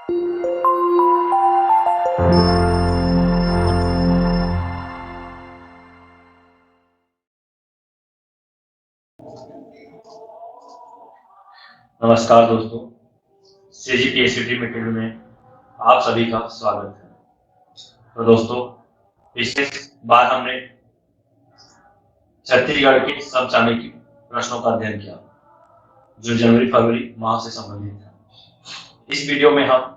नमस्कार दोस्तों, CGPSCT material में आप सभी का स्वागत है। तो दोस्तों, पिछले बार हमने छत्तीसगढ़ के समसामयिक प्रश्नों का अध्ययन किया, जो जनवरी फरवरी माह से संबंधित है। इस वीडियो में हम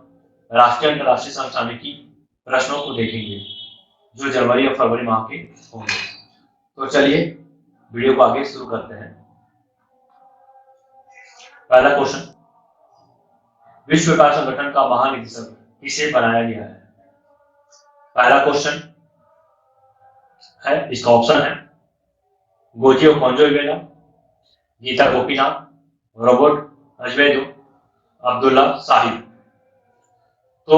राष्ट्रीय अंतर्राष्ट्रीय समसामयिकी प्रश्नों को देखेंगे, जो जनवरी और फरवरी माह के होंगे। तो चलिए वीडियो को आगे शुरू करते हैं। पहला क्वेश्चन, विश्व व्यापार संगठन का महानिदेशक किसे बनाया गया है? पहला क्वेश्चन है, इसका ऑप्शन है Ngozi Okonjo Iweala, Gita Gopinath, Robert Azevedo, Abdullah Sahib. तो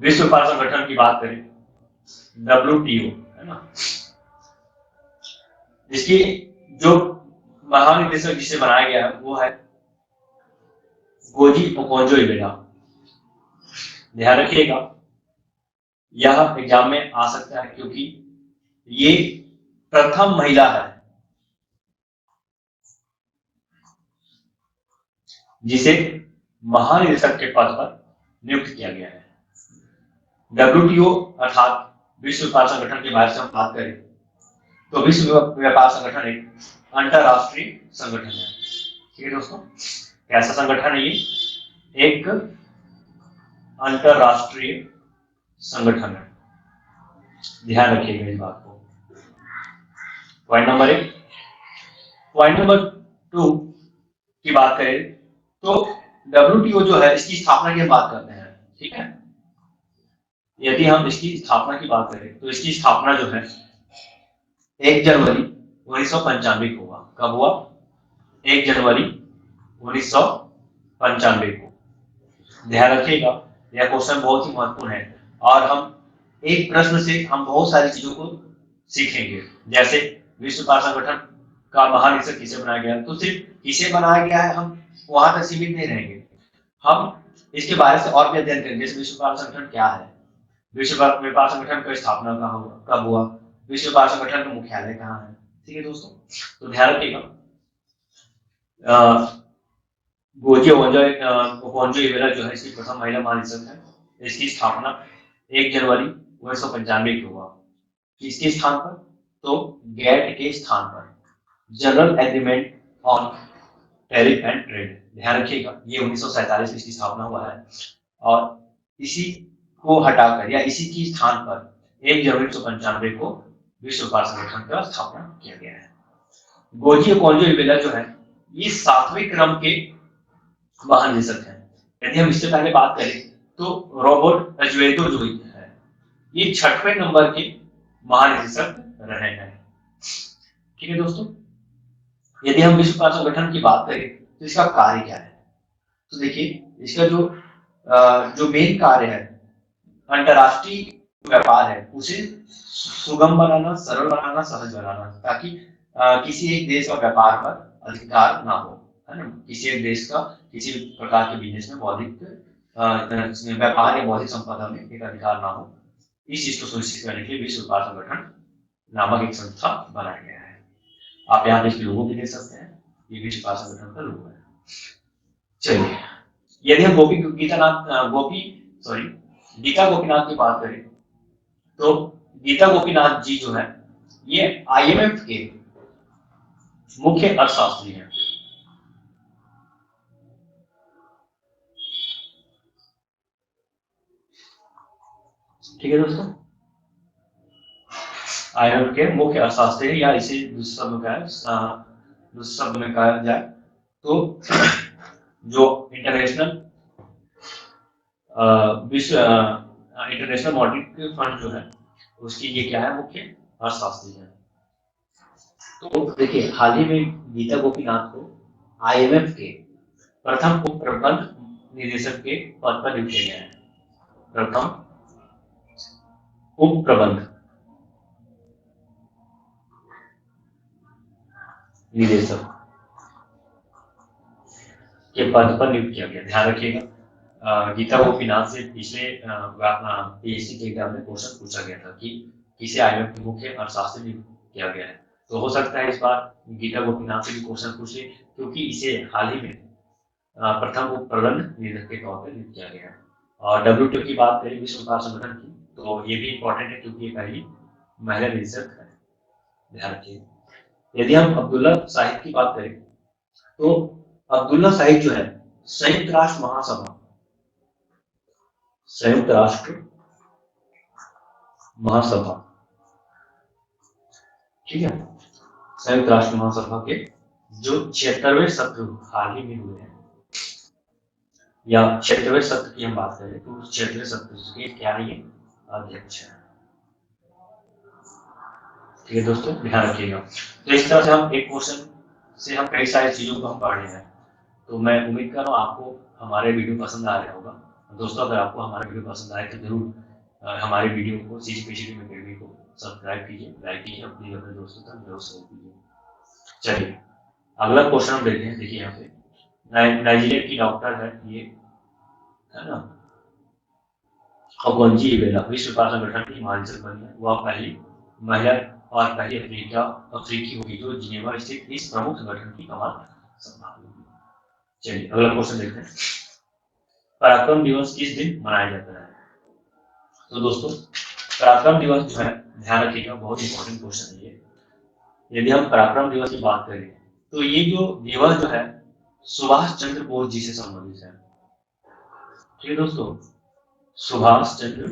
विश्व व्यापार संगठन की बात करें, WTO है ना, इसकी जो महानिदेशक जिसे बनाया गया है वो है गोजी ओकोंजो-इवेला। ध्यान रखिएगा, यह एग्जाम में आ सकता है क्योंकि ये प्रथम महिला है जिसे महानिदेशक के पद पर नियुक्त किया गया है। WTO अर्थात विश्व व्यापार संगठन के बारे में हम बात करें तो विश्व व्यापार संगठन एक अंतरराष्ट्रीय संगठन है। ठीक है दोस्तों, कैसा संगठन है ये? एक अंतरराष्ट्रीय संगठन है। ध्यान रखिएगा इस बात को। Point number 1। पॉइंट नंबर 2 की बात करें तो WTO जो है, इसकी स्थापना की हम बात करते हैं। ठीक है, यदि हम इसकी स्थापना की बात करें तो इसकी स्थापना जो है 1 जनवरी 1995 को हुआ। कब हुआ? 1 जनवरी 1995 को। ध्यान रखिएगा, यह क्वेश्चन बहुत ही महत्वपूर्ण है और हम एक प्रश्न से हम बहुत सारी चीजों को सीखेंगे। जैसे विश्व व्यापार संगठन का महानिदेशक किसे बनाया गया, तो सिर्फ किसे बनाया गया है हम वहां तक सीमित नहीं रहेंगे, हम इसके बारे से और भी अध्ययन करेंगे। जैसे विश्व व्यापार संगठन क्या है, विश्व व्यापार संगठन का स्थापना कब हुआ, विश्व व्यापार संगठन का मुख्यालय कहाँ है। ठीक है दोस्तों, तो ध्यान रखिएगा, गोजी ओकोंजो-इवेला जो है इसकी प्रथम महिला महानिदेशक है। इसकी स्थापना 1 जनवरी 1995 को हुआ। किसके स्थान पर? तो गैट के स्थान पर, general agreement on tariff and trade. ध्यान रखिएगा, ये 1947 में इसकी स्थापना हुआ है और इसी को हटाकर या इसी की स्थान पर 1 जनवरी 1995 को विश्व व्यापार संगठन का स्थापना किया गया है। गोजी ओकोंजो-इवेला जो है ये 7वें क्रम के महानिदेशक हैं। यदि हम इससे पहले बात करें तो रॉबर्ट अजवेदो जो है ये 6वें नंबर के महानिदेशक रहे हैं। ठीक है दोस्तों, यदि हम विश्व व्यापार संगठन की बात करें तो इसका कार्य क्या है, तो देखिए इसका जो मेन कार्य है, अंतरराष्ट्रीय व्यापार है उसे सुगम बनाना, सरल बनाना, सहज बनाना, ताकि किसी एक देश का व्यापार पर अधिकार ना हो, है ना। किसी एक देश का किसी प्रकार के बिजनेस में बौद्धिक व्यापार या बौद्धिक संपदा में एक अधिकार ना हो, इस चीज को सुनिश्चित करने के लिए विश्व व्यापार संगठन नामक एक संस्था बनाया गया है। आप यहाँ पे इसके लोगों भी देख सकते हैं, ये विश्व व्यापार संगठन का लोगो है। चलिए, यदि हम गीता गोपीनाथ की बात करें तो गीता गोपीनाथ जी जो है ये IMF के मुख्य अर्थशास्त्री हैं। ठीक है दोस्तों, IMF के मुख्य अर्थशास्त्री है, या इसे दूसरे शब्द में कहा जाए तो जो इंटरनेशनल मॉनेटरी फंड जो है उसकी ये क्या है, मुख्य अर्थशास्त्री है। तो देखिए, हाल ही में गीता गोपीनाथ को IMF के प्रथम उप प्रबंध निदेशक के पद पर नियुक्त किया गया है। प्रथम उप प्रबंध निदेशक के पद पर नियुक्त किया गया। ध्यान रखिएगा, गीता गोपीनाथ से पिछले पीएचडी के एग्जाम में क्वेश्चन पूछा गया था कि किसे आईएमएफ के मुख्य अर्थशास्त्री नियुक्त किया गया है। तो हो सकता है इस बार गीता गोपीनाथ से भी क्वेश्चन पूछे, क्योंकि इसे हाल ही में प्रथम उप प्रबंध निदेशक के तौर पर नियुक्त किया गया है। और WTO की बात करें, विश्व व्यापार संगठन की, तो ये भी इम्पोर्टेंट है क्योंकि ये पहली महिला निदेशक है, ध्यान रखिए। यदि हम अब्दुल्ला साहिब की बात करें, तो अब्दुल्ला साहिब जो है संयुक्त राष्ट्र महासभा ठीक है, संयुक्त राष्ट्र महासभा के जो 76वें सत्र हाल ही में हुए हैं, या 76वें सत्र की हम बात करें तो 76वें सत्र के क्या ये अध्यक्ष है। ठीक है दोस्तों, ध्यान रखिएगा। तो इस तरह से हम एक क्वेश्चन से हम कई सारी चीजों को हम पढ़ रहे हैं। तो मैं उम्मीद कर रहा हूँ आपको हमारे वीडियो पसंद आ रहा होगा। दोस्तों, अगर आपको हमारा वीडियो पसंद आए तो जरूर हमारे वीडियो को CGPCT अकेडमी को सब्सक्राइब कीजिए, लाइक कीजिए, अपने दोस्तों तक जरूर शेयर कीजिए। चलिए अगला क्वेश्चन हम देखते हैं। देखिए यहाँ पे नाइजीरिया की डॉक्टर है ये, है ना, ओगोंजी इबेला, विश्व व्यापार संगठन की महानिदेशक बनी है। वह पहली महिला और पहली अफ्रीकी होगी जो जिनेवा स्थित इस प्रमुख संगठन की कमान संभालेगी। चलिए अगला क्वेश्चन देखते हैं। पराक्रम दिवस किस दिन मनाया जाता है? तो दोस्तों, पराक्रम दिवस जो है, ध्यान रखिएगा, बहुत इंपॉर्टेंट क्वेश्चन है ये। यदि हम पराक्रम दिवस की बात करें तो ये जो दिवस जो है सुभाष चंद्र बोस जी से संबंधित है। ठीक है दोस्तों, सुभाष चंद्र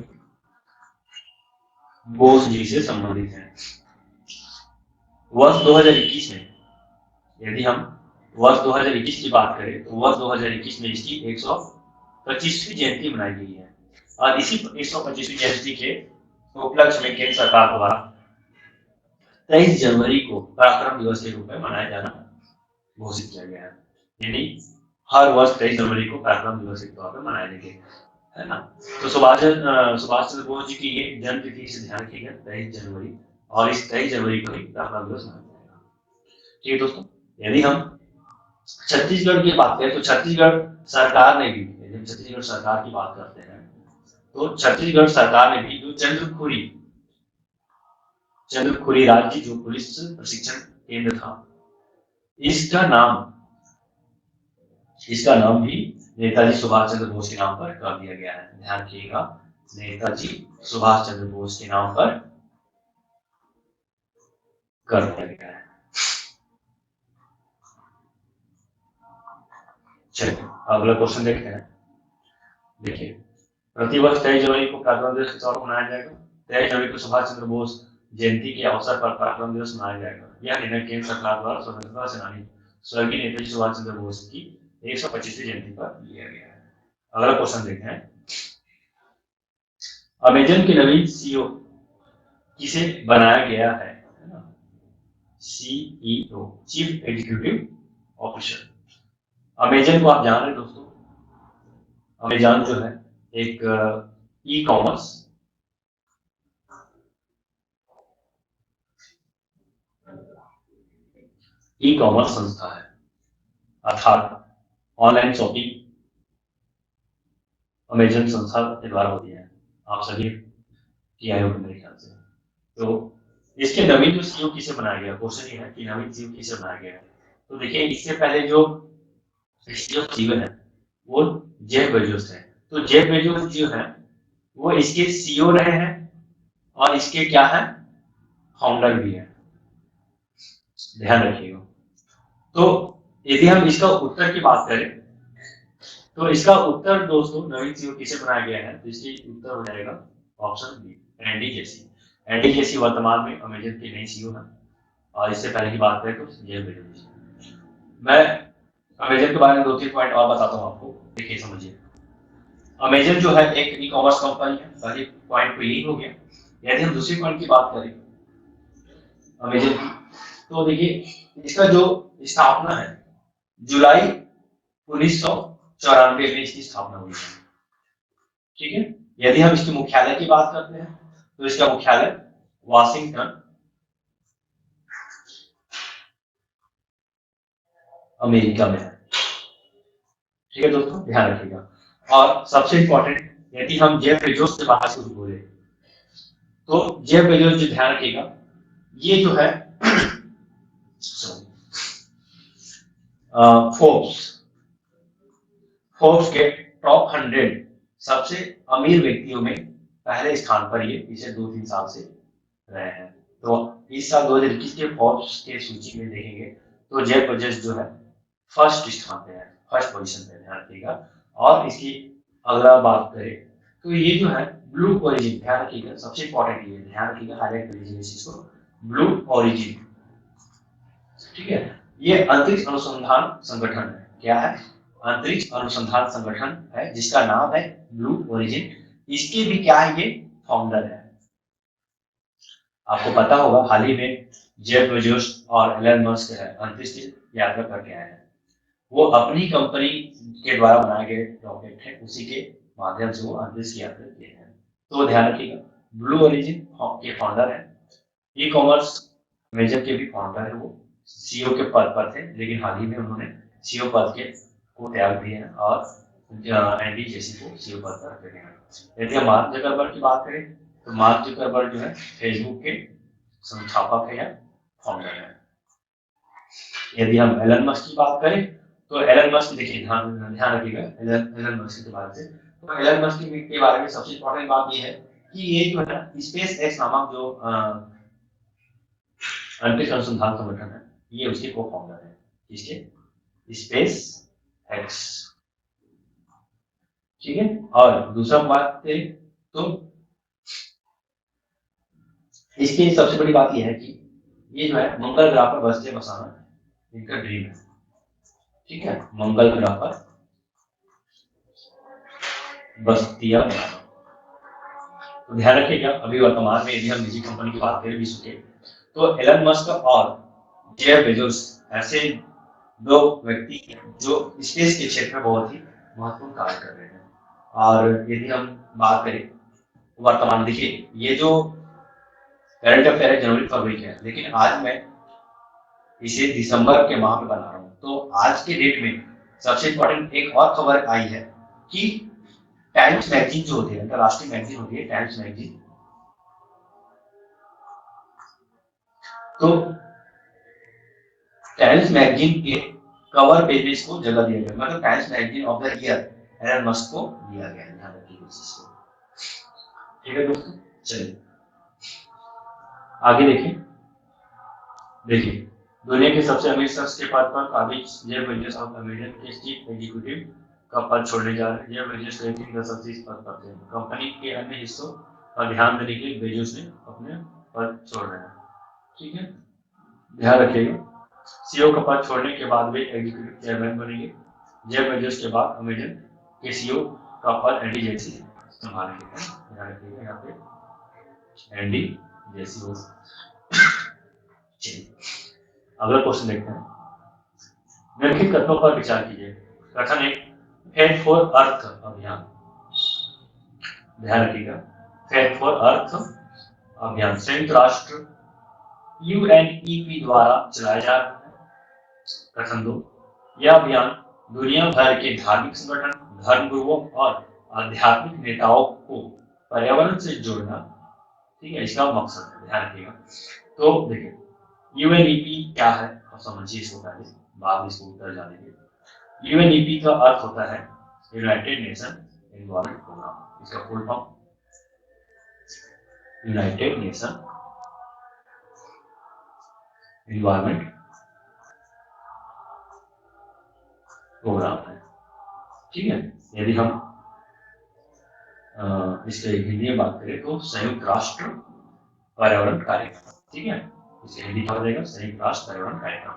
बोस जी से संबंधित है। वर्ष 2021 में, यदि हम वर्ष 2021 की बात करें तो वर्ष 2021 में इसकी 125वीं जयंती मनाई गई है। और इसी 125वीं जयंती के उपलक्ष्य में केंद्र सरकार द्वारा 23 जनवरी को पराक्रम दिवस के रूप में मनाया जाना घोषित किया गया है। यानी हर वर्ष 23 जनवरी को पराक्रम दिवस के तौर पर मनाया जाएगा, है ना। तो सुभाष चंद्र बोस जी की ये जन्म तिथि से ध्यान रखिएगा, 23 जनवरी, और इस 23 जनवरी को ही पराक्रम दिवस मनाया जाएगा। ठीक है दोस्तों, यदि हम छत्तीसगढ़ की बात करें तो छत्तीसगढ़ सरकार ने भी, यदि हम छत्तीसगढ़ सरकार की बात करते हैं तो छत्तीसगढ़ सरकार ने भी जो चंद्रखुरी राज्य जो पुलिस प्रशिक्षण केंद्र था, इसका नाम भी नेताजी सुभाष चंद्र बोस के नाम पर कर दिया गया है। ध्यान रखिएगा, नेताजी सुभाष चंद्र बोस के नाम पर कर दिया गया है। चलिए अगला क्वेश्चन देखते हैं। देखिए, प्रतिवर्ष 23 जनवरी को पराक्रम दिवस के तौर पर मनाया जाएगा। 23 जनवरी को सुभाष चंद्र बोस जयंती के अवसर पर पराक्रम दिवस मनाया जाएगा। यह निर्णय केंद्र सरकार द्वारा स्वतंत्रता सेनानी स्वर्गीय नेताजी सुभाष चंद्र बोस की 125वीं जयंती पर लिया गया है। अगला क्वेश्चन देखते हैं। अमेजन के नवीन CEO किसे बनाया गया है? CEO, chief executive officer. Amazon को आप जान रहे दोस्तों, अमेजन जो है एक ई कॉमर्स संस्था है, अर्थात ऑनलाइन शॉपिंग अमेजन संस्था के द्वारा होती है। आप सभी किया है मेरे ख्याल से। तो इसके नवीन जो CEO किसे बनाया गया, क्वेश्चन ये है कि नवीन CEO किसे बनाया गया है। तो देखिए, इससे पहले जो CEO है वो जेफ बेजोस है। तो जेफ बेजोस जो है वो इसके CEO रहे हैं और इसके क्या है, फाउंडर भी है, ध्यान रखिएगा। तो यदि हम इसका उत्तर की बात करें तो इसका उत्तर दोस्तों, नवीन CEO किसे बनाया गया है, तो इसकी उत्तर हो जाएगा option B, Andy Jassy. Andy Jassy वर्तमान में अमेजन के नए CEO हैं। और इससे पहले की बात करें तो जेफ बेजोस। मैं अमेजन के बारे में 2-3 पॉइंट और बताता हूँ आपको, देखिए समझिए। अमेजन जो है एक ई कॉमर्स कंपनी है, पहले पॉइंट तो यही हो गया। यदि हम दूसरी पॉइंट की बात करें अमेजन की, तो देखिए इसका जो स्थापना है जुलाई 1994 में इसकी स्थापना हुई है। ठीक है, यदि हम इसके मुख्यालय की बात करते हैं तो इसका मुख्यालय वाशिंगटन अमेरिका में है। ठीक है दोस्तों, ध्यान रखिएगा। और सबसे इंपॉर्टेंट, यदि हम जेफ बेजोस के बारे में कुछ बोले तो जेफ बेजोस जो ध्यान रखिएगा, ये जो है फोर्ब्स के टॉप 100 सबसे अमीर व्यक्तियों में पहले स्थान पर ये पिछले 2-3 साल से रहे हैं। तो इस साल 2021 के फोर्ब्स के सूची में देखेंगे तो जेफ बेजोस जो है फर्स्ट स्थान पे है, फर्स्ट पोजीशन पे, ध्यान रखिएगा। और इसकी अगला बात करें तो ये जो है ब्लू ओरिजिन, ध्यान रखिएगा, सबसे इंपॉर्टेंट ये ध्यान रखिएगा, हाईलाइट कर लीजिए इसको, ब्लू ओरिजिन, ठीक है। ये अंतरिक्ष अनुसंधान संगठन है, क्या है? अंतरिक्ष अनुसंधान संगठन है जिसका नाम है ब्लू ओरिजिन। इसके भी क्या है, ये फाउंडर है। आपको पता होगा हाल ही में जेफ बेजोस और एलन मस्क है अंतरिक्ष की यात्रा करके आए हैं। वो अपनी कंपनी के द्वारा बनाए गए रॉकेट है, उसी के माध्यम से वो अंतरिक्ष की यात्रा किए हैं। तो ध्यान रखिएगा, ब्लू ओरिजिन के फाउंडर है। ई कॉमर्स मेजर के भी फाउंडर है, वो सीईओ के पद पर थे, लेकिन हाल ही में उन्होंने सीईओ पद के को त्याग दिए हैं और एंडी जेसी को सीईओ पद पर रखे हैं। यदि हम मार्क जकरबर्ग की बात करें तो मार्क जकरबर्ग जो है फेसबुक के संस्थापक है या फाउंडर है। यदि हम एलन मस्क की बात करें तो एलन मस्क, देखिए ध्यान रखिएगा एलन मस्क के बारे में, तो एलन मस्क के बारे में सबसे इंपॉर्टेंट बात ये है कि ये जो है स्पेस एक्स नामक जो अंतरिक्ष अनुसंधान संगठन है, ये उसके को फाउंडर है, इसके स्पेस एक्स, ठीक है। और दूसरा बात करें तो इसकी सबसे बड़ी बात यह है कि ये जो है मंगल ग्रह पर बस्तियां बसाना इनका ड्रीम है, ठीक है, मंगल ग्रह पर बस्तियां बनाना। तो ध्यान रखिएगा, अभी वर्तमान में यदि हम निजी कंपनी की बात करें विश्व के, तो एलन मस्क और जेफ बेजोस ऐसे दो व्यक्ति जो स्पेस के क्षेत्र में बहुत ही महत्वपूर्ण कार्य कर रहे हैं। और यदि हम बात करें वर्तमान, देखिए ये जो करंट अफेयर है जनवरी फरवरी के, लेकिन आज मैं इसे दिसंबर के माह में बना रहा हूँ। तो आज के डेट में सबसे इंपॉर्टेंट एक और खबर आई है कि टाइम्स मैगजीन जो होती है, अंतरराष्ट्रीय मैगजीन होती है टाइम्स मैगजीन, तो टाइम्स मैगजीन के कवर पेज में इसको जगह दिया गया, मतलब Times magazine of the year Elon Musk को दिया गया है, ध्यान रखिए इसको, ठीक है दोस्तों। चलिए आगे देखिए दुनिया के सबसे अमीर शख्स के पद पर काबिज जेफ बेजोस ऑफ अमेरिकन के चीफ एग्जीक्यूटिव का पद छोड़ने जा रहे हैं। जेफ बेजोस रैंकिंग 10 इस पद पर थे। कंपनी के अन्य हिस्सों पर ध्यान देने के लिए बेजोस ने अपने पद छोड़ रहे हैं, ठीक है, ध्यान रखिएगा। सीईओ का पद छोड़ने के बाद वे एग्जीक्यूटिव चेयरमैन बनेंगे। जेफ बेजोस के बाद अमेजन के सीईओ का पद एंडी जेसी संभालेंगे, ध्यान रखिएगा यहाँ पे एंडी जेसी हो। अगला क्वेश्चन देखते हैं, निम्नलिखित कथनों पर विचार कीजिए। कथन 1, फेड फॉर अर्थ अभियान, ध्यान रखिएगा, फेड फॉर अर्थ अभियान संयुक्त राष्ट्र यूएनईपी द्वारा चलाया जा रहा है। कथन 2, यह अभियान दुनिया भर के धार्मिक संगठन, धर्मगुरुओं और आध्यात्मिक नेताओं को पर्यावरण से जोड़ना, ठीक है, इसका मकसद है, ध्यान रखिएगा। तो देखिए यूएनईपी क्या है, आप समझिए इसको पहले, बाद में इसको उत्तर जानेंगे। यूएनईपी का अर्थ होता है यूनाइटेड नेशन एनवायरनमेंट प्रोग्राम, इसका full form United Nation Environment Programme है, ठीक है। यदि हम इसके हिंदी में बात करें तो संयुक्त राष्ट्र पर्यावरण कार्यक्रम, ठीक है, इसे हिंदी कहा जाएगा संयुक्त राष्ट्र पर्यावरण कार्यक्रम।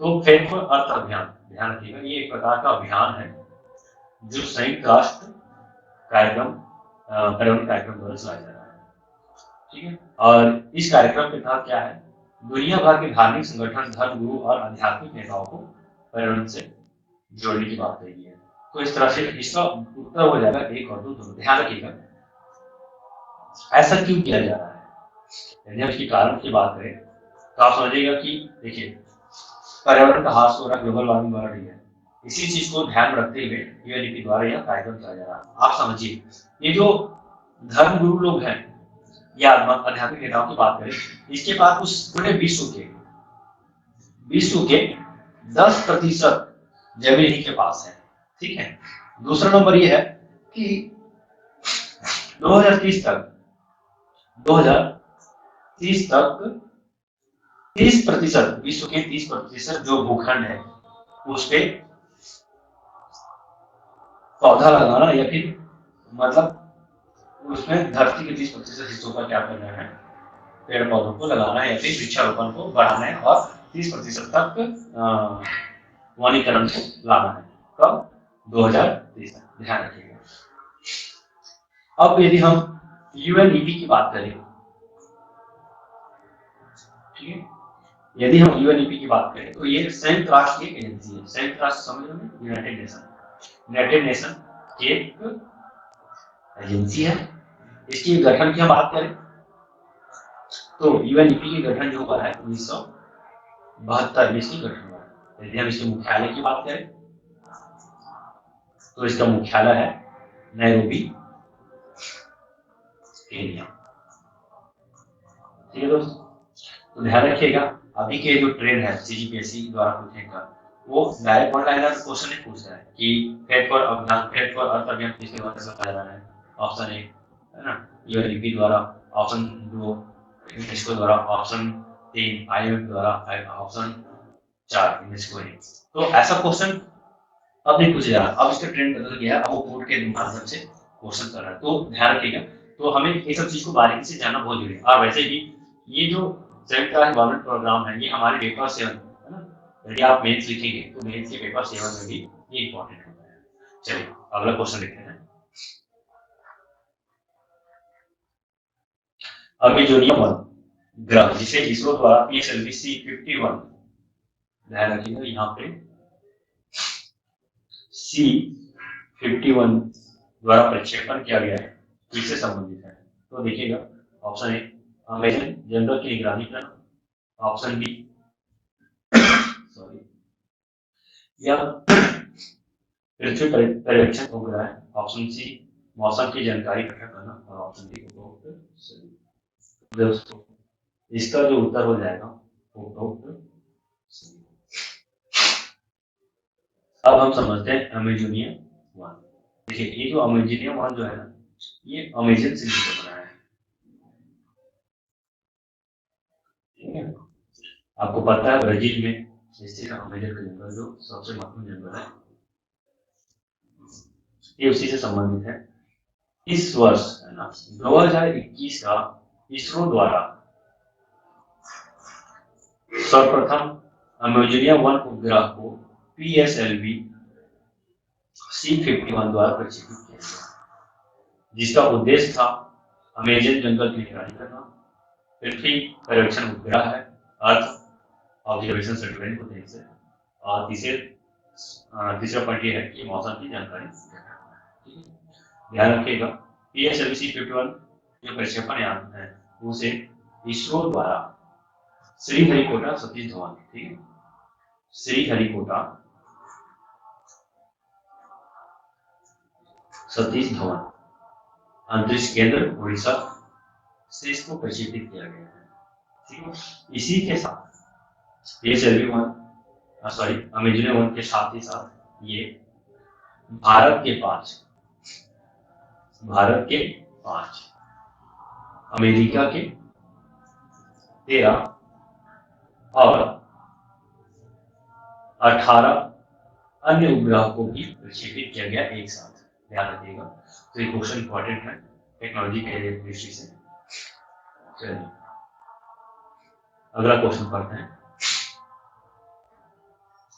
तो फेड फॉर अर्थ अभियान, ध्यान रखिएगा, ये एक प्रकार का अभियान है जो संयुक्त राष्ट्र कार्यक्रम पर्यावरण कार्यक्रम द्वारा चलाया जा रहा है, ठीक है। और इस कार्यक्रम के तहत क्या है, दुनिया भर के धार्मिक संगठन, धर्मगुरु और आध्यात्मिक नेताओं को पर्यावरण से जोड़ने की बात कही है। तो इस तरह से इसका उत्तर हो जाएगा 1 और 2 दोनों, ध्यान रखिएगा। ऐसा क्यों किया जा रहा है, यदि हम इसके कारण की बात करें तो आप समझिएगा कि देखिए पर्यावरण का ह्रास हो रहा है, ग्लोबल वार्मिंग बढ़ रही है, इसी चीज को ध्यान में रखते हुए यूएनईपी द्वारा यह कार्यक्रम किया जा रहा है। आप समझिए, ये जो धर्म गुरु लोग हैं या आध्यात्मिक नेताओं की बात करें, इसके पास उस पूरे विश्व के 10% जमीन इन्हीं के पास है। ठीक है, दूसरा नंबर ये है कि 2030 तक 30%, विश्व के 30% जो भूखंड है उस पे पौधा लगाना, या फिर मतलब उसमें धरती के 30% हिस्सों का क्या करना है, पेड़ पौधों को लगाना है या फिर वृक्षारोपण को बढ़ाना है, और 30% तक वनीकरण को लाना है। कब? 2030 तक, ध्यान रखिएगा। अब यदि हम यूएनईपी की बात करें, ठीक है, यदि हम यूएनईपी की बात करें तो ये संयुक्त राष्ट्र की एजेंसी है। संयुक्त राष्ट्र समझ में, यूनाइटेड नेशन की एक एजेंसी है। इसकी गठन की हम बात करें तो यूएनईपी की गठन जो हुआ है 1972 में इसकी गठन हुआ है। यदि हम इसके मुख्यालय की बात करें तो इसका मुख्यालय है नैरोबी, केन्या। ठीक है दोस्तों, तो ध्यान रखिएगा, अभी के जो ट्रेंड है सीजीपीएससी द्वारा पूछने का, वो डायरेक्ट ऑनलाइन क्वेश्चन नहीं पूछ रहा है कि फेट फॉर अर्थ अभियान किसके द्वारा चलाया जा रहा है, ऑप्शन ए है ना, यूएनईपी द्वारा, ऑप्शन 2 यूनेस्को द्वारा, ऑप्शन 3 आईएमएफ द्वारा, ऑप्शन 4 यूनेस्को है। तो ऐसा क्वेश्चन अब नहीं पूछा जा रहा, अब इसका ट्रेंड बदल गया है, अब वो कोर्ट के माध्यम से क्वेश्चन कर रहा है। तो ध्यान रखिएगा, तो हमें ये सब चीज को बारीकी से जानना बहुत जरूरी है। और वैसे भी ये जो संयुक्त राष्ट्र गवर्नमेंट प्रोग्राम है, ये हमारे पेपर 7 है ना, यदि आप मेंस लिखेंगे तो मेंस के पेपर 7 में भी ये इंपॉर्टेंट होता है। चलिए अगला क्वेश्चन लिखते हैं। अमेजोनियम 1 ग्रह, जिसे इसरो द्वारा PSLV C51, ध्यान रखिएगा यहाँ पे C51 द्वारा प्रक्षेपण किया गया है, किससे संबंधित है? तो देखिएगा, ऑप्शन ए अमेजन जनरल की निगरानी करना, ऑप्शन बी सॉरी यह पृथ्वी पर्यवेक्षण उपग्रह है, ऑप्शन सी मौसम की जानकारी इकट्ठा करना, और ऑप्शन डी उपरोक्त सभी। दोस्तों इसका जो उत्तर हो जाएगा उपरोक्त सभी। अब हम समझते हैं अमेजोनियम 1। देखिए, ये जो अमेजोनियम 1 जो है ना, ये अमेजन से मिलकर बना है। ठीक है, आपको पता है ब्राजील में स्थित अमेजन का जंगल जो सबसे महत्वपूर्ण जंगल है, ये उसी से संबंधित है। इस वर्ष है ना 2021 का इसरो द्वारा सर्वप्रथम अमेजोनियम 1 उपग्रह को PSLV C51 द्वारा प्रक्षेपित किया गया, जिसका उद्देश्य था अमेजन जंगल की निगरानी करना, पृथ्वी पर्यवेक्षण उपग्रह है, अर्थ ऑब्जर्वेशन सैटेलाइट को देखने से, और तीसरा पॉइंट ये है कि मौसम की जानकारी। ध्यान रखिएगा, PSLV C51 जो प्रक्षेपण यान है उसे इसरो द्वारा श्रीहरिकोटा सतीश धवन, ठीक है, श्रीहरिकोटा सतीश धवन अंतरिक्ष केंद्र उड़ीसा से इसको प्रक्षेपित किया गया है। ठीक है, इसी के साथ PSLV 1 अमेजोनियम 1 के साथ ही साथ ये भारत के 5, अमेरिका के 13 और 18 अन्य उपग्रह को भी प्रक्षेपित किया गया एक साथ। ध्यान रखिएगा, तो ये क्वेश्चन इंपॉर्टेंट है टेक्नोलॉजी के दृष्टि से। चलिए अगला क्वेश्चन पढ़ते हैं।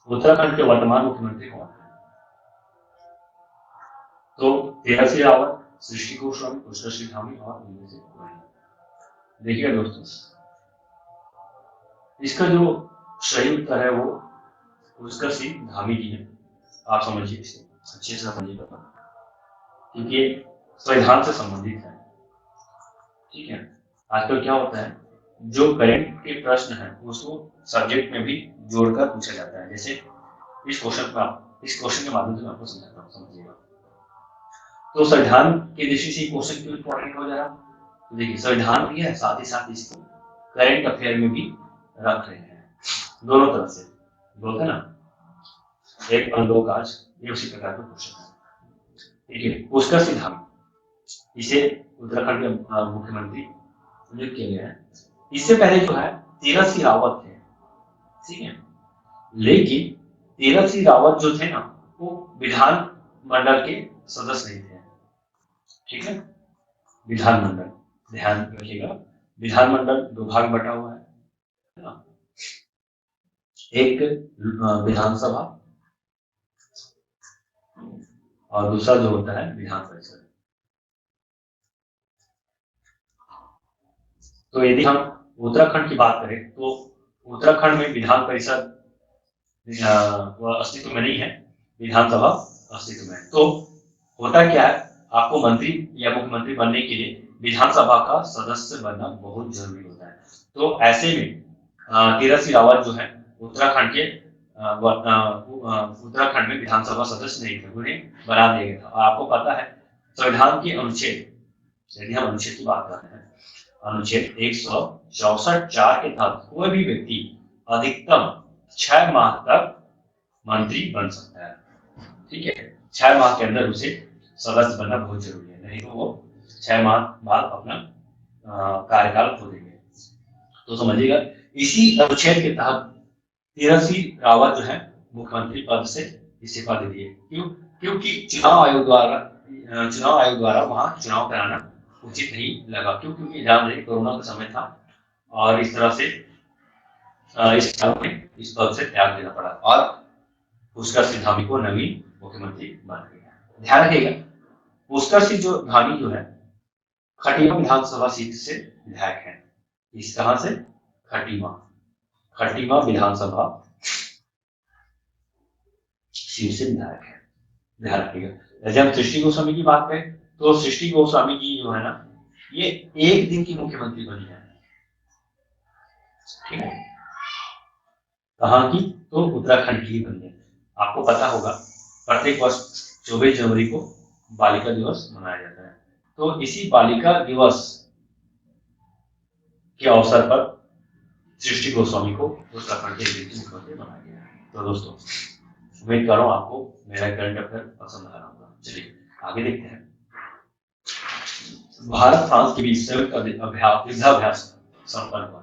उत्तराखंड के वर्तमान मुख्यमंत्री कौन है? तो तेरह सिंह रावत, सृष्टि गोस्वामी, पुष्कर सिंह धामी और उनमें से कोई। देखिए दोस्तों, इसका जो सही उत्तर है वो पुष्कर सिंह धामी जी है। आप समझिए, इसे अच्छे से समझिएगा क्योंकि संविधान से संबंधित है। ठीक है, आजकल क्या होता है, जो करंट के प्रश्न है उसको सब्जेक्ट में भी जोड़कर पूछा जाता है। जैसे इस क्वेश्चन में इस क्वेश्चन के माध्यम से मैं आपको समझाता हूँ, समझिएगा। तो संविधान के दृष्टि से क्वेश्चन क्यों इंपॉर्टेंट हो जा रहा, तो देखिए संविधान भी है, साथ ही साथ इसको करंट अफेयर में भी रख रहे हैं, दोनों तरफ से बोलते ना, एक और दो काज, ये उसी प्रकार का क्वेश्चन है। ठीक है, पुष्कर सिंह धामी, इसे उत्तराखंड के मुख्यमंत्री नियुक्त किए गए हैं। इससे पहले जो है तीरथ सिंह रावत थे, ठीक है, लेकिन तीरथ सिंह रावत जो थे ना वो विधान मंडल के सदस्य नहीं थे, ठीक है। विधानमंडल, ध्यान रखिएगा, विधानमंडल दो भाग बटा हुआ है ना, एक विधानसभा और दूसरा जो होता है विधान परिषद। तो यदि हम उत्तराखंड की बात करें तो उत्तराखंड में विधान परिषद अस्तित्व में नहीं है, विधानसभा अस्तित्व में है। तो होता क्या है, आपको मंत्री या मुख्यमंत्री बनने के लिए विधानसभा का सदस्य बनना बहुत जरूरी होता है। तो ऐसे में तीरथ सिंह रावत जो है उत्तराखंड के उत्तराखंड में विधानसभा सदस्य नहीं थे, उन्हें बना दिया गया था। आपको पता है संविधान के अनुच्छेद, यदि हम अनुच्छेद की बात करते हैं, अनुच्छेद 164 के तहत कोई भी व्यक्ति अधिकतम 6 माह तक मंत्री बन सकता है, ठीक है। 6 माह के अंदर उसे सदस्य बनना बहुत जरूरी है, नहीं तो वो 6 माह बाद अपना कार्यकाल खो देंगे। तो समझिएगा, इसी अनुच्छेद के तहत तीरथ सिंह रावत जो है मुख्यमंत्री पद से इस्तीफा दे दिए। क्यों? क्योंकि चुनाव आयोग द्वारा वहां चुनाव कराना उचित नहीं लगा। क्यों? क्योंकि ध्यान रहे कोरोना का समय था और इस तरह से इस साल में इस पद से त्याग देना पड़ा और पुष्कर सिंह धामी को नवीन मुख्यमंत्री बन गया। ध्यान रखिएगा, पुष्कर सिंह जो धामी जो है खटीमा विधानसभा सीट से विधायक है। इस कहां से? खटीमा विधानसभा सीट से विधायक है, ध्यान रखिएगा। जब सृष्टि गोस्वामी की बात करें तो सृष्टि गोस्वामी जी जो है ना, ये एक दिन की मुख्यमंत्री बनी है, ठीक है। कहाँ की? तो उत्तराखंड की बनी है। आपको पता होगा प्रत्येक वर्ष 24 जनवरी को बालिका दिवस मनाया जाता है। तो इसी बालिका दिवस के अवसर पर सृष्टि गोस्वामी को उत्तराखंड के मुख्यमंत्री बनाया गया है। तो दोस्तों उम्मीद कर रहा हूँ आपको मेरा करंट अफेयर पसंद आ रहा होगा। चलिए आगे देखते हैं। भारत फ्रांस के बीच संयुक्त युद्धाभ्यास संपन्न हुआ।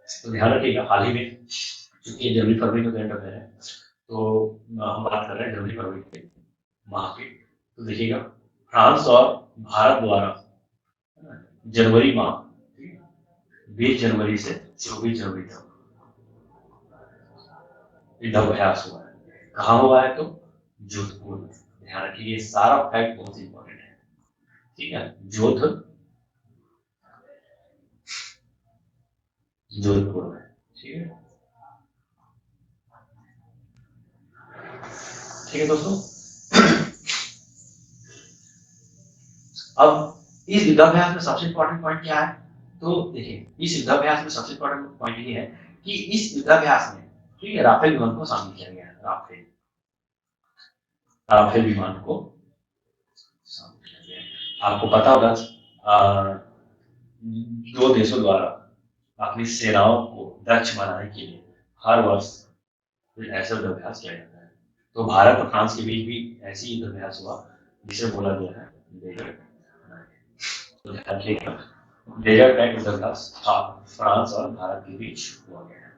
तो ध्यान रखिएगा, हाल ही में चूंकि जनवरी फरवरी का करंट अफेयर है तो हम बात कर रहे हैं जनवरी फरवरी के माह की। तो देखिएगा फ्रांस और भारत द्वारा जनवरी माह 20 जनवरी से 24 जनवरी तक युद्धाभ्यास हुआ है। कहाँ हुआ है? तो जोधपुर में। ध्यान रखिए, ये सारा फैक्ट बहुत इंपॉर्टेंट है, ठीक है। जोधपुर में, ठीक है, ठीक है दोस्तों। अब इस युद्धाभ्यास में सबसे इंपॉर्टेंट पॉइंट क्या है? तो देखिए इस युद्धाभ्यास में सबसे इंपॉर्टेंट पॉइंट ये है कि इस युद्धाभ्यास में, ठीक है, राफेल विमान को शामिल किया गया है। राफेल विमान को शामिल किया गया है। आपको पता होगा दो देशों द्वारा अपनी सेनाओं को दक्ष बनाने के लिए हर वर्ष ऐसा युद्धाभ्यास किया जाता है। तो भारत और फ्रांस के बीच भी ऐसी युद्धाभ्यास हुआ जिसे बोला गया है डेजर्ट नाइट युद्धाभ्यास था, फ्रांस और भारत के बीच हुआ गया है।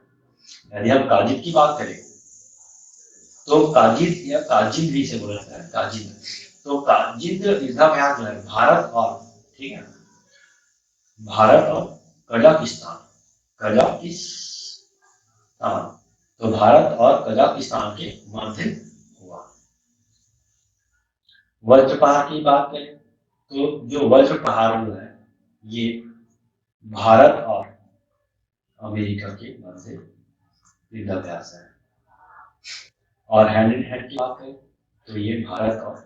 यदि हम काजिद की बात करें तो काजिद या काजिद भी से बोला जाता है, काजिद। तो काजिद युद्धाभ्यास जो है भारत और, ठीक है, भारत और कजाकिस्तान तो भारत और कजाकिस्तान के मध्य हुआ। वज्र पहाड़ की बात करें तो जो वज्र पहाड़ जो है ये भारत और अमेरिका के मध्य युद्धाभ्यास है। और हैंड इन हैंड की बात करें तो ये भारत और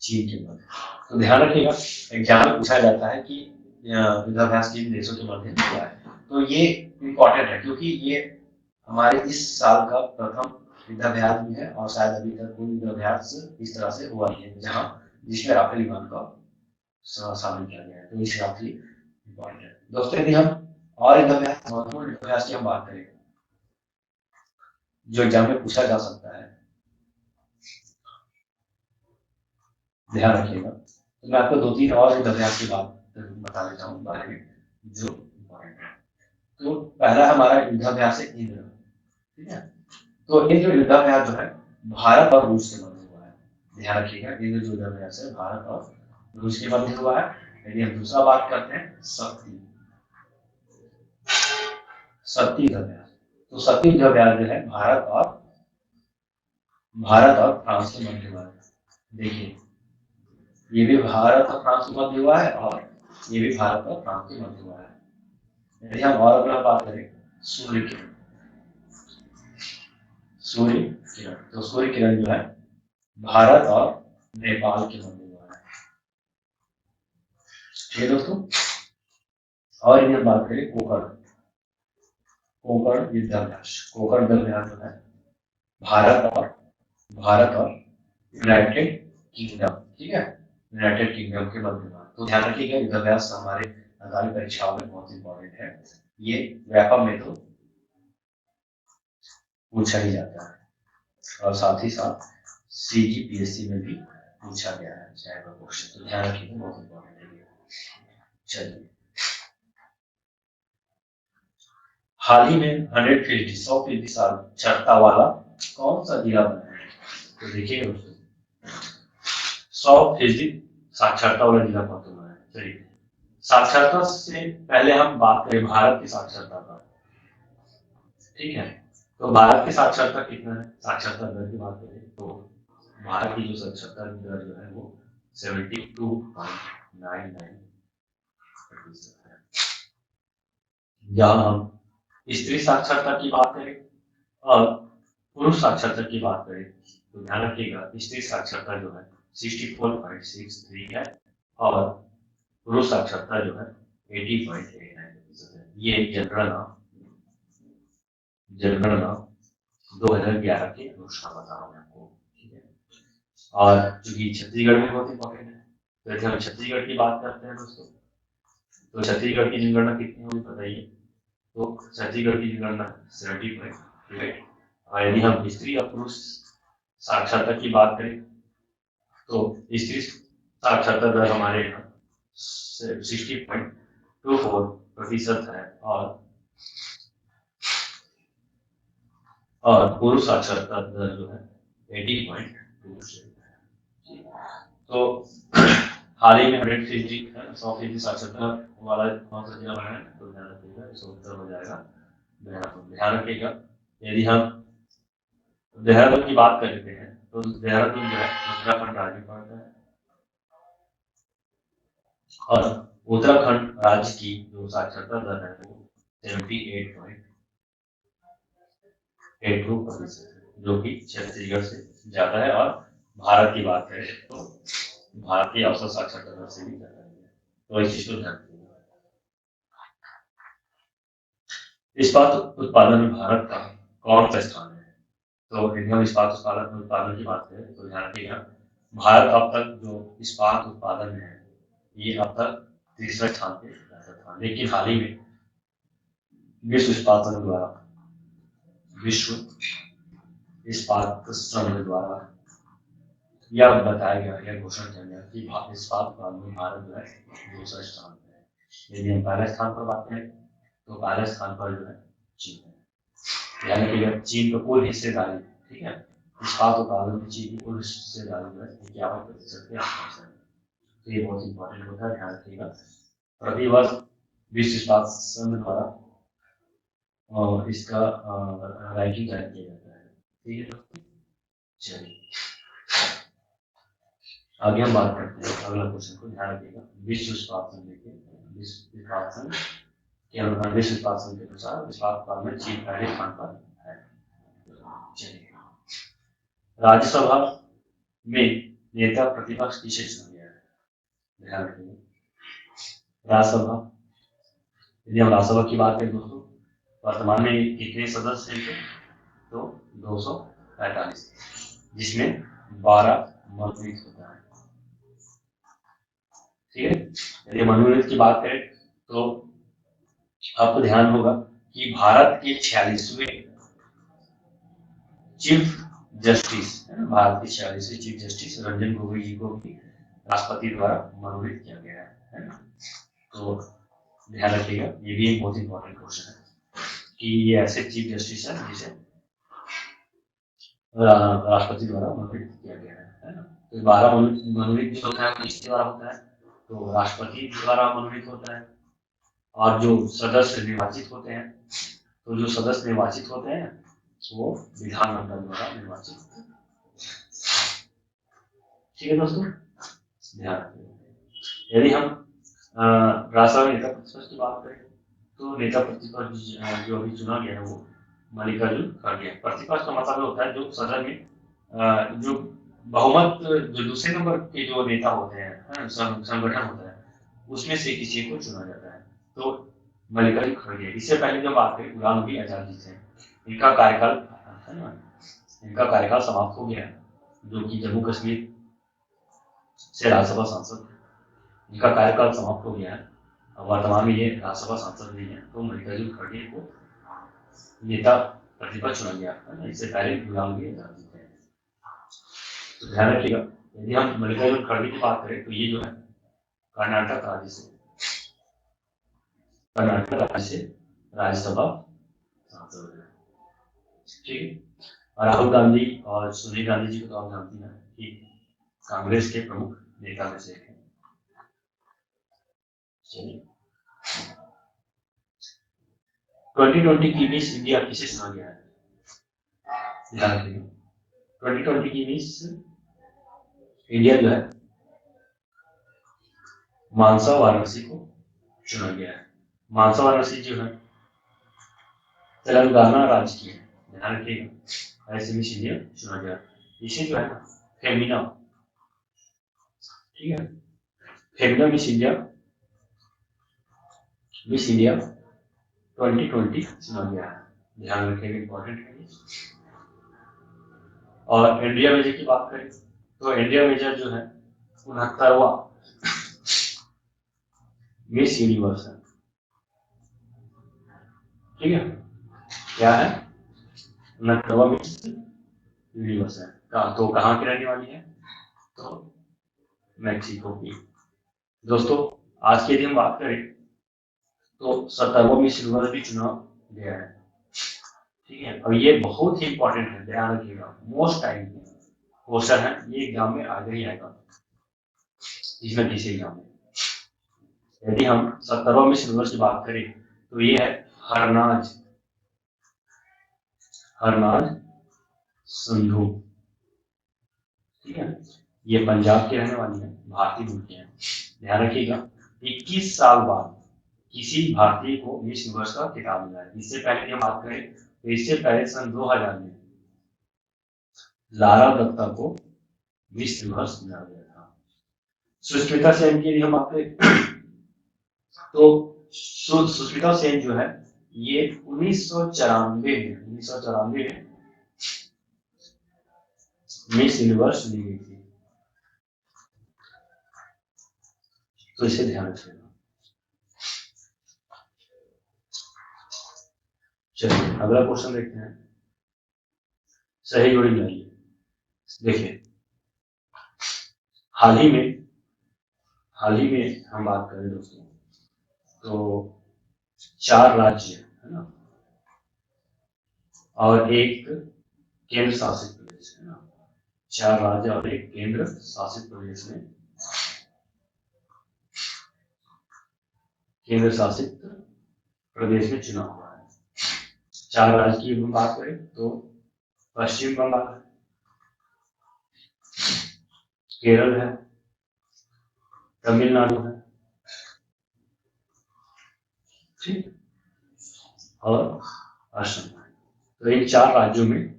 चीन के मध्य। तो ध्यान रखिएगा, एग्जाम में पूछा जाता है कि युद्धाभ्यास किन देशों के मध्य हुआ है। तो ये इंपॉर्टेंट है क्योंकि ये हमारे इस साल का प्रथम युद्धाभ्यास भी है और शायद अभी तक कोई युद्धाभ्यास इस तरह से हुआ नहीं है जहाँ जिसमें राफेल विमान का शामिल किया गया है। तो इस काफी इम्पोर्टेंट है दोस्तों। यदि हम और युद्धाभ्यास महत्वपूर्ण युद्धाभ्यास की हम बात करें जो एग्जाम में पूछा जा सकता है, ध्यान रखिएगा। तो मैं आपको 2-3 और युद्धाभ्यास की बात बता देता हूँ बारे में जो इम्पोर्टेंट है। तो पहला हमारा युद्धाभ्यास है इंद्र, ठीक है। तो इंद्र युद्धाभ्यास जो है भारत और रूस के मध्य हुआ है, ध्यान रखिएगा। इंद्र युद्धाभ्यास है भारत और रूस के मध्य हुआ है। यदि हम दूसरा बात करते हैं शक्ति युद्धाभ्यास, तो शक्ति युद्धाभ्यास जो है भारत और फ्रांस के मध्य हुआ है। देखिए ये भी भारत और फ्रांस के मध्य हुआ है और ये भी भारत और फ्रांस के मध्य हुआ है। यदि हम और अगर बात करें सूर्य किरण, तो सूर्य किरण जो है भारत और नेपाल के मध्य हुआ है, ठीक है दोस्तों। और यदि हम बात करें कोकण युद्धाभ्यास जो है भारत और यूनाइटेड किंगडम, ठीक है, यूनाइटेड किंगडम के मध्य हुआ। तो ध्यान रखिएगा युद्धाभ्यास हमारे सरकारी परीक्षाओं में बहुत इंपॉर्टेंट है। ये व्यापक में तो पूछा ही जाता है और साथ ही साथ CGPSC में भी पूछा गया है चाहे क्वेश्चन, तो ध्यान रखिएगा बहुत इंपॉर्टेंट है। चलिए हाल ही में 100% साक्षरता वाला कौन सा जिला बना है? तो देखिए 100% साक्षरता वाला जिला कौन सा बना है? चलिए साक्षरता से पहले हम बात करें भारत की साक्षरता पर, ठीक है। तो भारत की साक्षरता कितना है? साक्षरता दर की बात करें तो भारत की जो साक्षरता दर जो है वो 72.99% है। जहां हम स्त्री साक्षरता की बात करें और पुरुष साक्षरता की बात करें तो ध्यान रखिएगा स्त्री साक्षरता जो है 64.63 है और पुरुष साक्षरता जो है 80.89% है। ये जनगणना 2011 के अनुसार बता रहा हूँ आपको, ठीक है। और चूंकि छत्तीसगढ़ में बहुत इंपॉर्टेंट है तो यदि हम छत्तीसगढ़ की बात करते हैं दोस्तों, तो छत्तीसगढ़ की जनगणना कितनी होगी बताइए? तो छत्तीसगढ़ की जनगणना 70.8। और यदि हम स्त्री और पुरुष साक्षरता की बात करें तो स्त्री साक्षरता दर हमारे यहाँ 60.24% है और पुरुष साक्षरता दर जो है 80.2% है। तो हाल ही में 100% साक्षरता वाला कौन सा जिला बना है? तो ध्यान रखिएगा इसका उत्तर हो जाएगा देहरादून। ध्यान रखिएगा यदि हम देहरादून की बात करते हैं तो देहरादून जो है उत्तराखंड राज्य में पड़ता है और उत्तराखंड राज्य की जो साक्षरता दर है वो 78.82% है, जो कि छत्तीसगढ़ से ज्यादा है। और भारत की बात करें तो भारत की औसत साक्षरता दर से भी ज्यादा है, तो इस चीज को ध्यान रखिएगा। इस्पात उत्पादन में भारत का कौन सा स्थान है? तो यदि हम इस्पात उत्पादन की बात करें तो ध्यान रखिएगा भारत अब तक जो इस्पात उत्पादन में है ये अब तक तीसरे स्थान पे रहता था, लेकिन हाल ही में विश्व इस्पात संघ द्वारा यह बताया गया, यह घोषणा किया गया कि इस्पात उत्पादन में भारत जो है दूसरे स्थान पर है। यदि हम पहले स्थान पर बात करें तो पहले स्थान पर जो है चीन है, यानी कि चीन का कुल हिस्सेदारी, ठीक है, इस्पात उत्पादन में चीन की कुल हिस्सेदारी जो है 51% के आसपास है। तो ये बहुत इंपॉर्टेंट होता है, ध्यान रखिएगा। प्रतिवर्ष विश्व इस्पात संघ द्वारा इसका रैंकिंग जारी किया जाता है, ठीक है। चलिए आगे हम बात करते हैं अगला क्वेश्चन को, ध्यान रखिएगा। विश्व इस्पात संघ विश्व इस्पात संघ के अनुसार विश्व इस्पात संघ के अनुसार इस्पात उत्पादन में चीन पहले स्थान पर है। चलिए राज्यसभा में नेता प्रतिपक्ष किसे चुना गया है? ध्यान रखिएगा राज्यसभा, यदि हम राज्यसभा की बात करें दोस्तों वर्तमान में कितने सदस्य हैं? तो 200 45, जिसमें 12 मनोनीत होता है। ठीक है, यदि मनोनीत की बात करें तो आपको ध्यान होगा कि भारत के 46वें चीफ जस्टिस है ना, भारत के 46वें चीफ जस्टिस रंजन गोगोई जी को भी राष्ट्रपति द्वारा मनोनीत किया गया है ना। तो ध्यान रखिएगा, ये भी एक बहुत इंपॉर्टेंट क्वेश्चन है कि ये ऐसे चीफ जस्टिस है जिसे राष्ट्रपति द्वारा मनोनीत किया गया है ना। तो 12 मनोनीत जो होता है वो किसके द्वारा होता है, तो राष्ट्रपति द्वारा मनोनीत होता है। और जो सदस्य निर्वाचित होते हैं, तो जो सदस्य निर्वाचित होते हैं वो विधानमंडल द्वारा निर्वाचित होते हैं। ठीक है दोस्तों, ध्यान रखिए। यदि हम राज्यसभा नेता प्रतिपक्ष की बात करें तो नेता प्रतिपक्ष जो अभी चुना गया है वो मल्लिकार्जुन खड़गे। प्रतिपक्ष का मतलब होता है जो सदन में जो बहुमत जो दूसरे नंबर के जो नेता होते हैं, संगठन होता है, उसमें से किसी को चुना जाता है। तो मल्लिकार्जुन खड़गे, इससे पहले जो बात करें गुलाम नबी आजाद जी थे, इनका कार्यकाल है ना, इनका कार्यकाल समाप्त हो गया, जो कि जम्मू कश्मीर से राज्यसभा सांसद, इनका कार्यकाल समाप्त हो गया है। वर्तमान में ये राज्यसभा सांसद नहीं है, तो मल्लिकार्जुन खड़गे को नेता प्रतिपक्ष चुना गया है ना, इससे पहले गुलाम नबी आजाद जी थे। तो ध्यान रखिएगा, यदि हम मल्लिकार्जुन खड़गे की बात करें तो ये जो है कर्नाटक राज्य से राज्यसभा सांसद है। ठीक है, और राहुल गांधी और सोनिया गांधी जी को तो आप जानती हैं कि कांग्रेस के प्रमुख नेता में से एक है। चलिए, 2020 की मिस इंडिया किसे चुना गया है, ध्यान रखिएगा। 2020 की मिस इंडिया जो है मानसा वाराणसी को चुना गया है। मानसा वाराणसी जो है तेलंगाना राज्य की है, ध्यान रखिएगा। ऐसे मिस इंडिया चुना गया, इसे जो है फेमिना, ठीक है, फेमिना मिस इंडिया 2020 चुना गया है, ध्यान रखिएगा, इंपॉर्टेंट है। और इंडिया मेजर की बात करें तो इंडिया मेजर जो है 69वां मिस यूनिवर्स है। ठीक है, क्या है, 69वां मिस यूनिवर्स है। तो कहाँ की रहने वाली है, तो मैक्सिको की। दोस्तों आज की यदि हम बात करें तो 70वां मिस यूनिवर्स भी चुना गया है। ठीक है, और ये बहुत ही इंपॉर्टेंट है, ध्यान रखिएगा, मोस्ट टाइम क्वेश्चन है, ये एग्जाम में आगे ही आएगा, इसमें किसी एग्जाम में। यदि हम 70वां मिस यूनिवर्स की बात करें तो ये है हरनाज संधू। ठीक है, ये पंजाब के रहने वाली है, भारतीय मूल की है। ध्यान रखिएगा, 21 साल बाद किसी भारतीय को मिस यूनिवर्स का खिताब मिला है। इससे पहले की बात करें तो इससे पहले सन 2000 में लारा दत्ता को मिस यूनिवर्स मिला गया था। सुष्मिता सेन की यदि हम बात करें तो सुष्मिता सेन जो है ये 1994 में मिस यूनिवर्स ली गई थी, तो इसे ध्यान रखिएगा। चलिए अगला क्वेश्चन देखते हैं, सही जोड़ी मिलाइए। देखिए हाल ही में हम बात करें दोस्तों तो 4 राज्य है ना और एक केंद्र शासित प्रदेश है ना, 4 राज्य और एक केंद्र शासित प्रदेश में चुनाव हुआ है। 4 राज्य की हम बात करें तो पश्चिम बंगाल, केरल है, तमिलनाडु है, ठीक, और असम है। तो इन 4 राज्यों में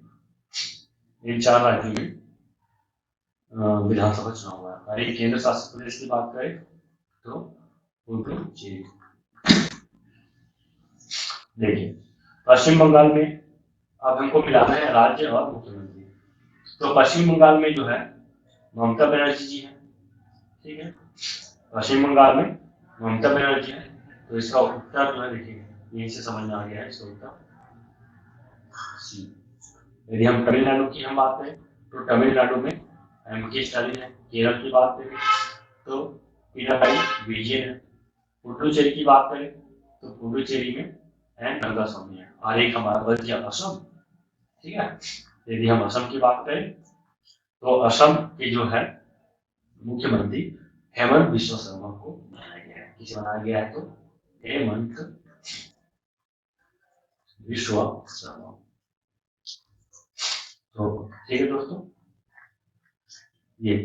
विधानसभा चुनाव हुआ है। और एक केंद्र शासित प्रदेश की बात करें तो पुडुचेरी। देखिए पश्चिम बंगाल में अब हमको मिलाना है राज्य और मुख्यमंत्री। तो पश्चिम बंगाल में जो है ममता बनर्जी जी है, ठीक है, पश्चिम बंगाल में ममता बनर्जी है। तो इसका उत्तर जो है देखिए यहीं से समझ में आ गया है इसका उत्तर सी। यदि हम तमिलनाडु की हम बात करें तो तमिलनाडु में M.K. स्टालिन है। केरल की बात करें तो पिनाराई विजयन है। पुडुचेरी की बात करें तो पुडुचेरी में एन रंगास्वामी है। और एक हमारा बच गया असम, ठीक है। यदि हम असम की बात करें तो असम के जो है मुख्यमंत्री हेमंत बिश्व शर्मा को बनाया गया है। किसे बनाया गया है? तो हेमंत बिश्व शर्मा। तो ठीक है दोस्तों, ये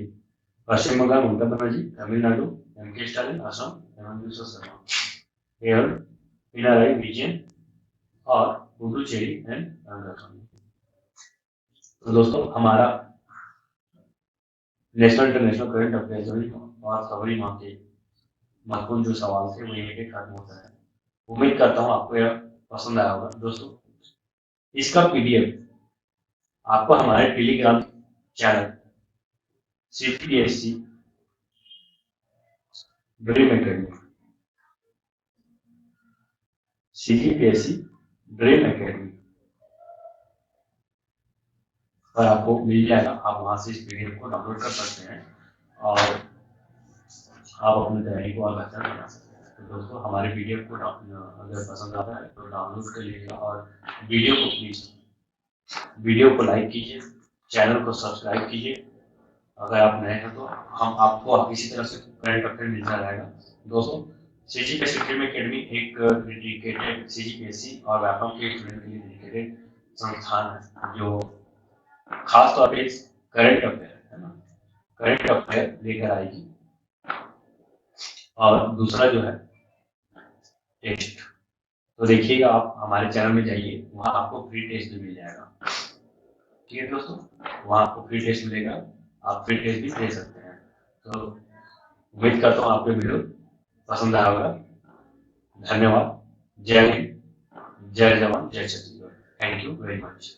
पश्चिम बंगाल ममता बनर्जी, तमिलनाडु M.K. स्टालिन, असम हेमंत बिश्व शर्मा, केरल पिनाराई विजयन और पुडुचेरी एंड रंगास्वामी। तो दोस्तों हमारा नेशनल इंटरनेशनल करंट अफेयर और फरवरी माह के महत्वपूर्ण जो सवाल थे वो यहीं पे खत्म होता है। उम्मीद करता हूँ आपको यह पसंद आया होगा दोस्तों। इसका PDF आपको हमारे Telegram channel CPSC dream academy, CPSC dream academy पर आपको मिल जाएगा। आप वहां से इस PDF को डाउनलोड कर सकते हैं और आप अपनी तैयारी को और बेहतर बना सकते हैं। तो दोस्तों हमारे PDF को अगर पसंद आता है तो डाउनलोड कर लीजिएगा और वीडियो को प्लीज वीडियो को लाइक कीजिए, चैनल को सब्सक्राइब कीजिए। अगर आप नए हैं तो हम आपको इसी तरह से करंट अफेयर मिलता रहेगा। दोस्तों CGPSC ड्रीम एकेडमी एक डेडिकेटेड CGPSC और व्यापम के स्टूडेंट के लिए डेडिकेटेड संस्थान है जो खास तौर पे करंट अफेयर है ना, करंट अफेयर लेकर आएगी। और दूसरा जो है टेस्ट, तो देखिएगा आप हमारे चैनल में जाइए, वहां आपको फ्री टेस्ट भी मिल जाएगा। ठीक है दोस्तों, वहां आपको फ्री टेस्ट मिलेगा, आप फ्री टेस्ट भी दे सकते हैं। तो उम्मीद करता हूँ आपको वीडियो पसंद आया होगा। धन्यवाद। जय हिंद, जय जवान, जय Chhattisgarh. Thank you very much.